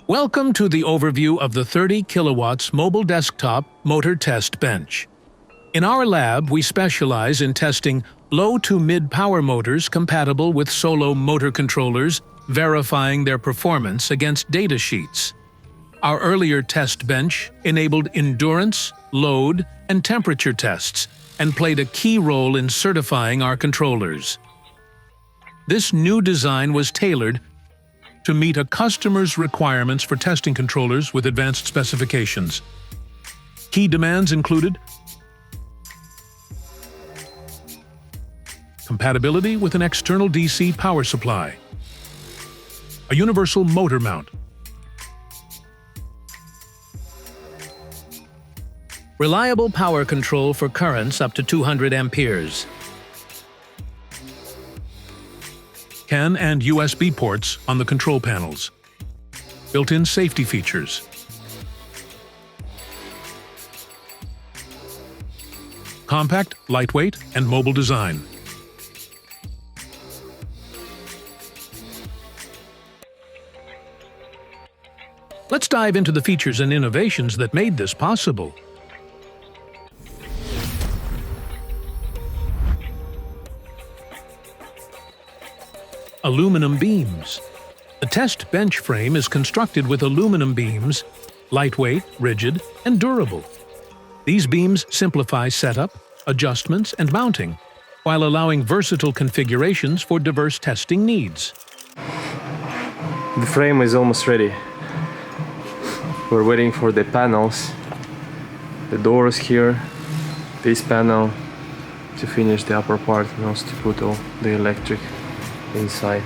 Welcome to the overview of the 30 kilowatts mobile desktop motor test bench. In our lab, we specialize in testing low to mid power motors compatible with Solo motor controllers, verifying their performance against data sheets. Our earlier test bench enabled endurance, load, and temperature tests and played a key role in certifying our controllers. This new design was tailored to meet a customer's requirements for testing controllers with advanced specifications. Key demands included compatibility with an external DC power supply, a universal motor mount, reliable power control for currents up to 200 amperes, CAN and USB ports on the control panels, built-in safety features, compact, lightweight, and mobile design. Let's dive into the features and innovations that made this possible. Aluminum beams. The test bench frame is constructed with aluminum beams, lightweight, rigid, and durable. These beams simplify setup, adjustments, and mounting, while allowing versatile configurations for diverse testing needs. The frame is almost ready. We're waiting for the panels, the doors here, this panel, to finish the upper part and also to put all the electric inside.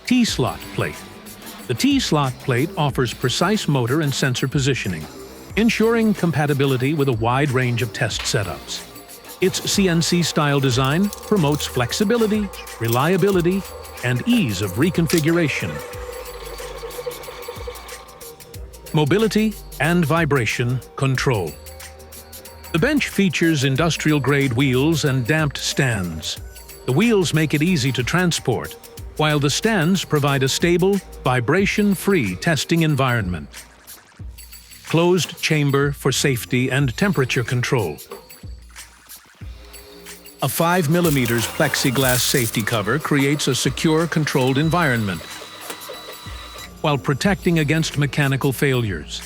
T-slot plate. The T-slot plate offers precise motor and sensor positioning, ensuring compatibility with a wide range of test setups. Its CNC-style design promotes flexibility, reliability, and ease of reconfiguration. Mobility and vibration control. The bench features industrial-grade wheels and damped stands. The wheels make it easy to transport, while the stands provide a stable, vibration-free testing environment. Closed chamber for safety and temperature control. A 5mm plexiglass safety cover creates a secure, controlled environment, while protecting against mechanical failures.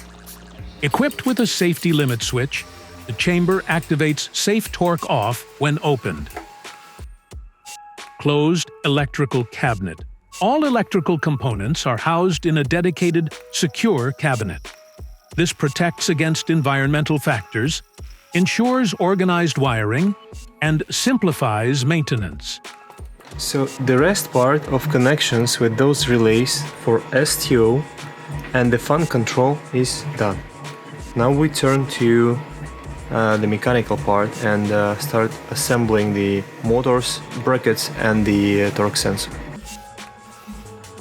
Equipped with a safety limit switch, the chamber activates safe torque off when opened. Closed electrical cabinet. All electrical components are housed in a dedicated, secure cabinet. This protects against environmental factors, ensures organized wiring, and simplifies maintenance. So the rest part of connections with those relays for STO and the fan control is done. Now we turn to the mechanical part and start assembling the motors, brackets, and the torque sensor.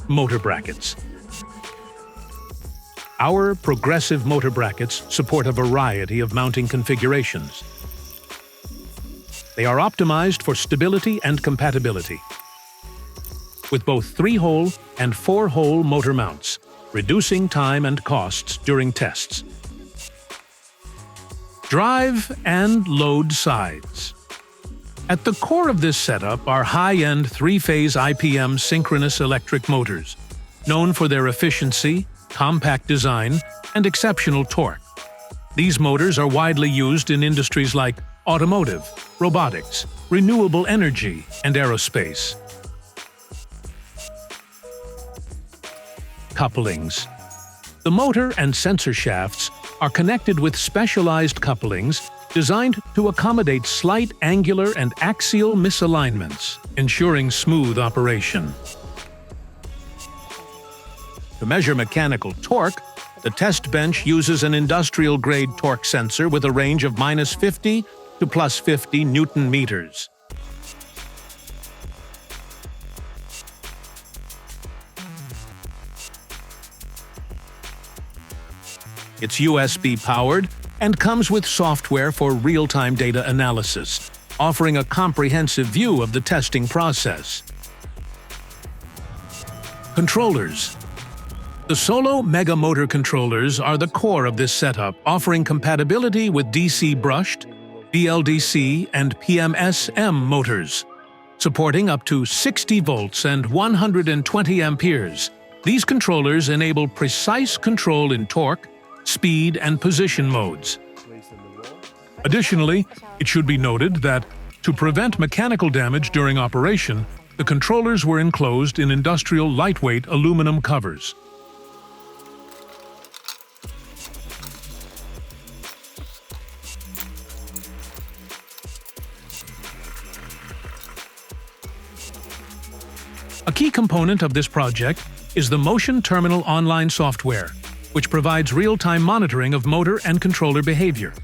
Motor brackets. Our progressive motor brackets support a variety of mounting configurations. They are optimized for stability and compatibility, with both 3-hole and 4-hole motor mounts, reducing time and costs during tests. Drive and load sides. At the core of this setup are high-end 3-phase IPM synchronous electric motors, known for their efficiency, compact design, and exceptional torque. These motors are widely used in industries like automotive, robotics, renewable energy, and aerospace. Couplings. The motor and sensor shafts are connected with specialized couplings designed to accommodate slight angular and axial misalignments, ensuring smooth operation. To measure mechanical torque, the test bench uses an industrial-grade torque sensor with a range of -50 to +50 Newton meters. It's USB-powered and comes with software for real-time data analysis, offering a comprehensive view of the testing process. Controllers. The Solo Mega Motor controllers are the core of this setup, offering compatibility with DC brushed, BLDC, and PMSM motors. Supporting up to 60 volts and 120 amperes, these controllers enable precise control in torque, speed, and position modes. Additionally, it should be noted that, to prevent mechanical damage during operation, the controllers were enclosed in industrial lightweight aluminum covers. A key component of this project is the Motion Terminal online software, which provides real-time monitoring of motor and controller behavior.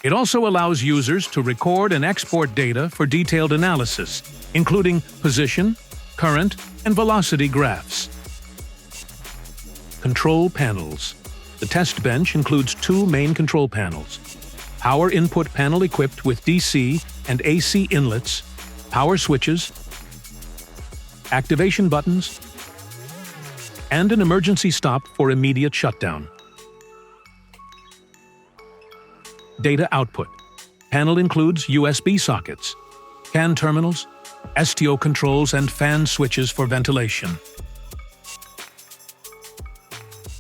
It also allows users to record and export data for detailed analysis, including position, current, and velocity graphs. Control panels. The test bench includes two main control panels: power input panel equipped with DC and AC inlets, power switches, activation buttons, and an emergency stop for immediate shutdown. Data output. Panel includes USB sockets, CAN terminals, STO controls, and fan switches for ventilation.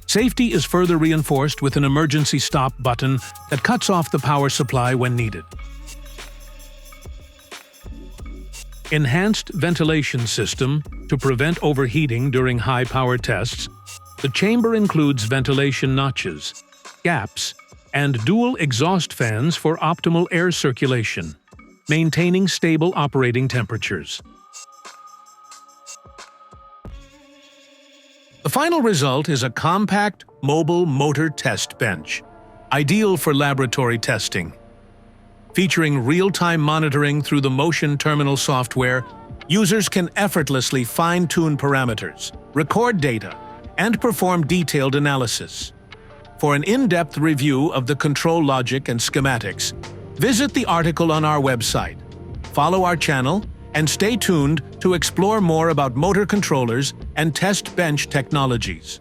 Safety is further reinforced with an emergency stop button that cuts off the power supply when needed. Enhanced ventilation system to prevent overheating during high-power tests. The chamber includes ventilation notches, gaps, and dual exhaust fans for optimal air circulation, maintaining stable operating temperatures. The final result is a compact, mobile motor test bench, ideal for laboratory testing. Featuring real-time monitoring through the Motion Terminal software, users can effortlessly fine-tune parameters, record data, and perform detailed analysis. For an in-depth review of the control logic and schematics, visit the article on our website. Follow our channel and stay tuned to explore more about motor controllers and test bench technologies.